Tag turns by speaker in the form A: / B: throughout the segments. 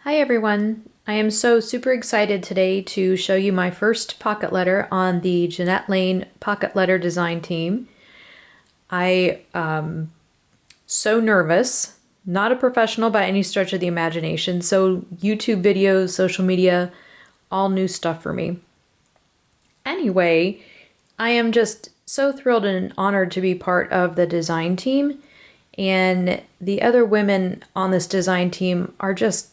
A: Hi everyone. I am so super excited today to show you my first pocket letter on the Jeanette Lane pocket letter design team. I so nervous, not a professional by any stretch of the imagination, so YouTube videos, social media, all new stuff for me. Anyway, I am just so thrilled and honored to be part of the design team, and the other women on this design team are just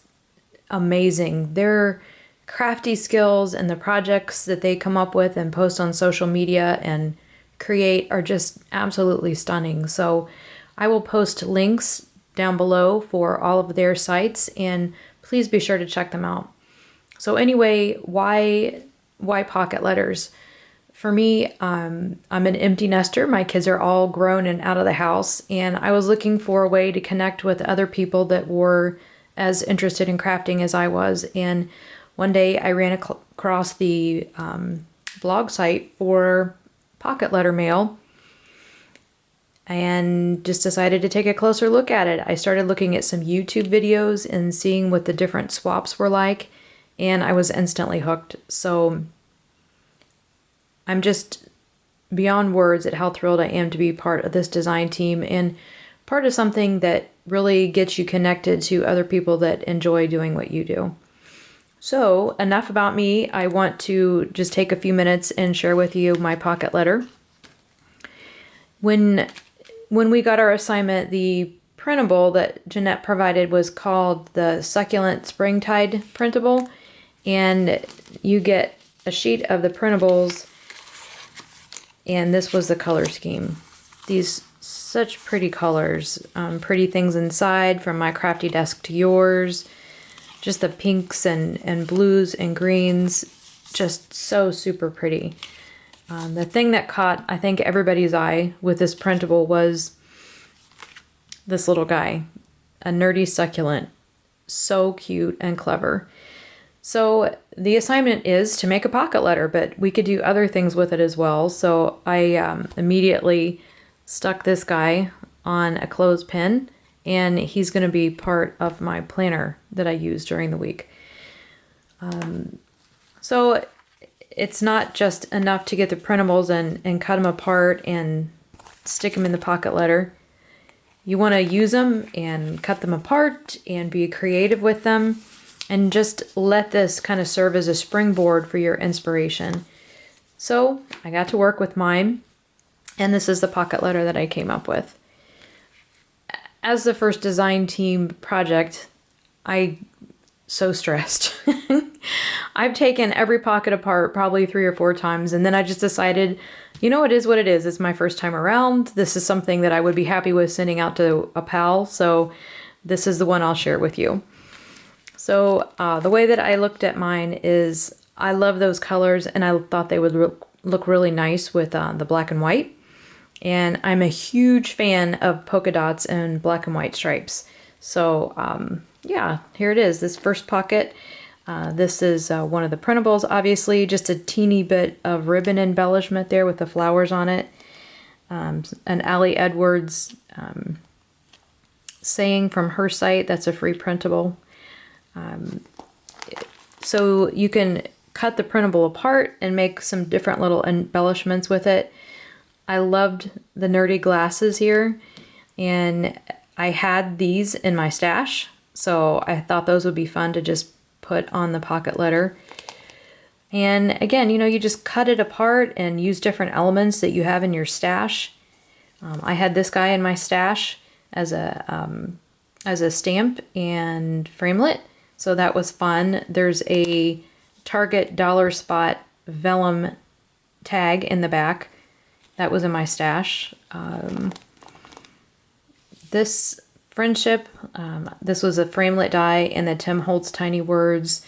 A: amazing. Their crafty skills and the projects that they come up with and post on social media and create are just absolutely stunning. So I will post links down below for all of their sites, and please be sure to check them out. So anyway, why pocket letters? For me, I'm an empty nester. My kids are all grown and out of the house, and I was looking for a way to connect with other people that were as interested in crafting as I was. And one day I ran across the blog site for pocket letter mail and just decided to take a closer look at it. I started looking at some YouTube videos and seeing what the different swaps were like, and I was instantly hooked. So I'm just beyond words at how thrilled I am to be part of this design team and part of something that really gets you connected to other people that enjoy doing what you do. So enough about me. I want to just take a few minutes and share with you my pocket letter. When we got our assignment, the printable that Jeanette provided was called the Succulent Springtide Printable, and you get a sheet of the printables, and this was the color scheme. These such pretty colors, pretty things inside, from my crafty desk to yours. Just the pinks and blues and greens, just so super pretty. The thing that caught, I think, everybody's eye with this printable was this little guy, a nerdy succulent. So cute and clever. So the assignment is to make a pocket letter, but we could do other things with it as well. So I immediately stuck this guy on a clothespin, and he's going to be part of my planner that I use during the week. So it's not just enough to get the printables and cut them apart and stick them in the pocket letter. You want to use them and cut them apart and be creative with them, and just let this kind of serve as a springboard for your inspiration. So I got to work with mine, and this is the pocket letter that I came up with. As the first design team project, I so stressed. I've taken every pocket apart probably 3 or 4 times, and then I just decided, you know, it is what it is. It's my first time around. This is something that I would be happy with sending out to a pal, so this is the one I'll share with you. So the way that I looked at mine is I love those colors, and I thought they would look really nice with the black and white. And I'm a huge fan of polka dots and black and white stripes. So yeah, here it is, this first pocket. This is one of the printables, obviously, just a teeny bit of ribbon embellishment there with the flowers on it. An Allie Edwards saying from her site, that's a free printable. So you can cut the printable apart and make some different little embellishments with it. I loved the nerdy glasses here, and I had these in my stash, so I thought those would be fun to just put on the pocket letter. And again, you know, you just cut it apart and use different elements that you have in your stash. I had this guy in my stash as a stamp and framelit, so that was fun. There's a Target dollar spot vellum tag in the back. That was in my stash. This friendship, this was a framelit die in the Tim Holtz Tiny Words.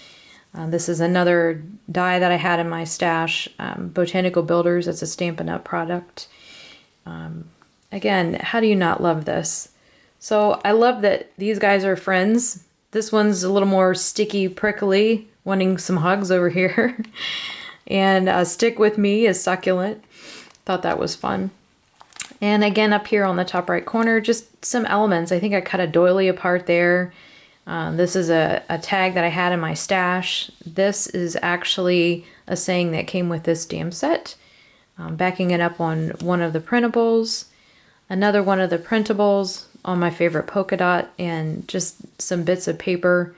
A: This is another die that I had in my stash. Botanical Builders, it's a Stampin' Up! Product. Again, how do you not love this? So I love that these guys are friends. This one's a little more sticky, prickly, wanting some hugs over here. And Stick With Me is Succulent. Thought that was fun. And again, up here on the top right corner, just some elements. I think I cut a doily apart there. This is a tag that I had in my stash. This is actually a saying that came with this stamp set. Backing it up on one of the printables, another one of the printables on my favorite polka dot, and just some bits of paper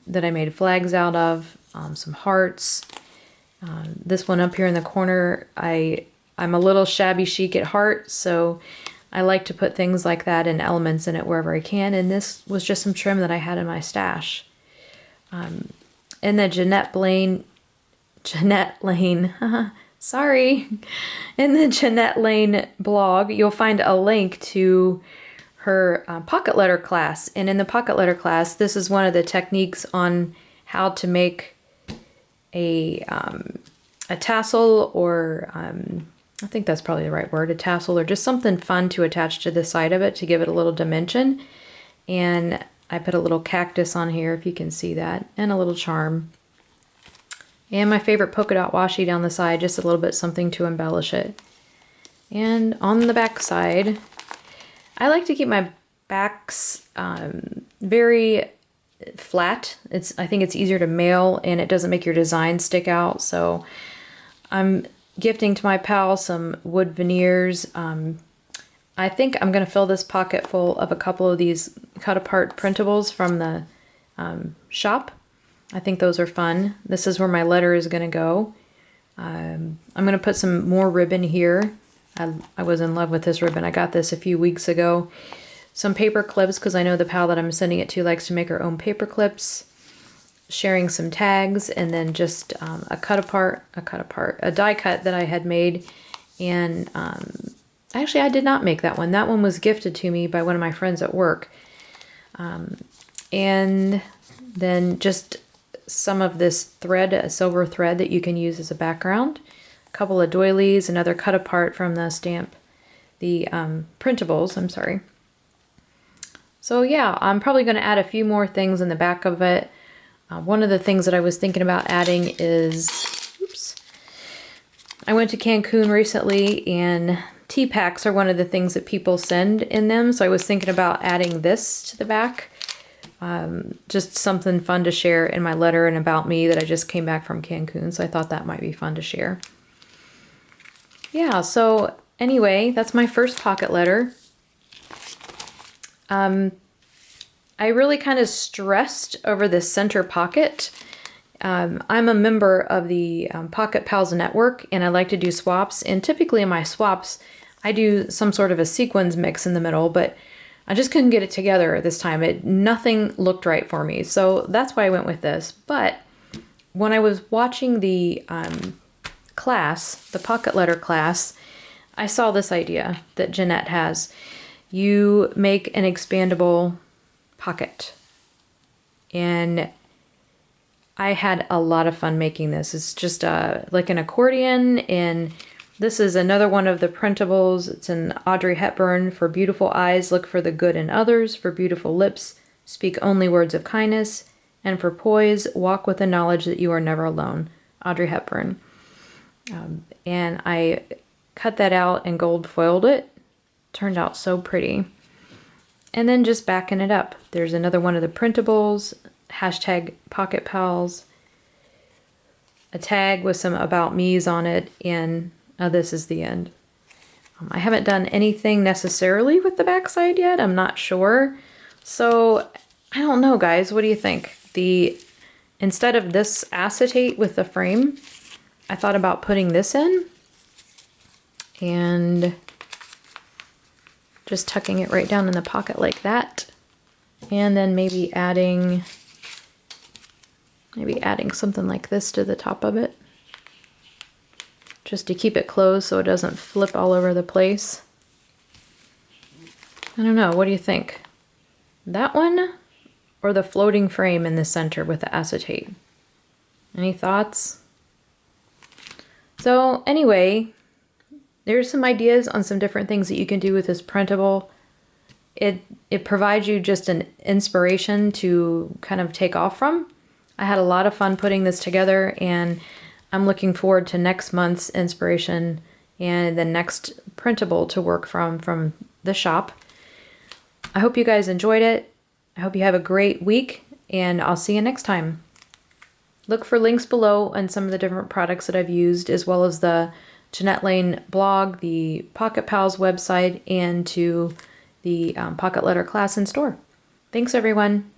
A: that I made flags out of, some hearts. This one up here in the corner, I'm a little shabby chic at heart, so I like to put things like that and elements in it wherever I can, and this was just some trim that I had in my stash. In the Jeanette Lane, sorry, in the Jeanette Lane blog, you'll find a link to her pocket letter class, and in the pocket letter class, this is one of the techniques on how to make a tassel, or I think that's probably the right word, a tassel, or just something fun to attach to the side of it to give it a little dimension. And I put a little cactus on here, if you can see that, and a little charm. And my favorite polka dot washi down the side, just a little bit something to embellish it. And on the back side, I like to keep my backs very flat. I think it's easier to mail, and it doesn't make your design stick out. So I'm gifting to my pal some wood veneers. I think I'm going to fill this pocket full of a couple of these cut apart printables from the shop. I think those are fun. This is where my letter is going to go. I'm going to put some more ribbon here. I was in love with this ribbon. I got this a few weeks ago. Some paper clips, because I know the pal that I'm sending it to likes to make her own paper clips. Sharing some tags, and then just a die cut that I had made. And actually, I did not make that one. That one was gifted to me by one of my friends at work. And then just some of this thread, a silver thread that you can use as a background. A couple of doilies, another cut apart from the stamp, the printables, I'm sorry. So yeah, I'm probably going to add a few more things in the back of it. One of the things that I was thinking about adding is, I went to Cancun recently, and tea packs are one of the things that people send in them. So I was thinking about adding this to the back. Just something fun to share in my letter and about me that I just came back from Cancun. So I thought that might be fun to share. Yeah, so anyway, that's my first pocket letter. I really kind of stressed over the center pocket. I'm a member of the Pocket Pals Network, and I like to do swaps. And typically in my swaps, I do some sort of a sequins mix in the middle, but I just couldn't get it together this time. Nothing looked right for me. So that's why I went with this. But when I was watching the class, the pocket letter class, I saw this idea that Jeanette has. You make an expandable pocket. And I had a lot of fun making this. It's just like an accordion, and this is another one of the printables. It's an Audrey Hepburn. For beautiful eyes, look for the good in others. For beautiful lips, speak only words of kindness. And for poise, walk with the knowledge that you are never alone. Audrey Hepburn. And I cut that out and gold foiled it. Turned out so pretty. And then just backing it up. There's another one of the printables. Hashtag Pocket Pals. A tag with some about me's on it. And this is the end. I haven't done anything necessarily with the backside yet. I'm not sure. So I don't know, guys. What do you think? Instead of this acetate with the frame, I thought about putting this in and just tucking it right down in the pocket like that. And then maybe adding something like this to the top of it, just to keep it closed so it doesn't flip all over the place. I don't know, what do you think? That one or the floating frame in the center with the acetate? Any thoughts? So anyway, there's some ideas on some different things that you can do with this printable. It provides you just an inspiration to kind of take off from. I had a lot of fun putting this together, and I'm looking forward to next month's inspiration and the next printable to work from the shop. I hope you guys enjoyed it. I hope you have a great week, and I'll see you next time. Look for links below on some of the different products that I've used, as well as the Jeanette Lane blog, the Pocket Pals website, and to the Pocket Letter class and store. Thanks, everyone.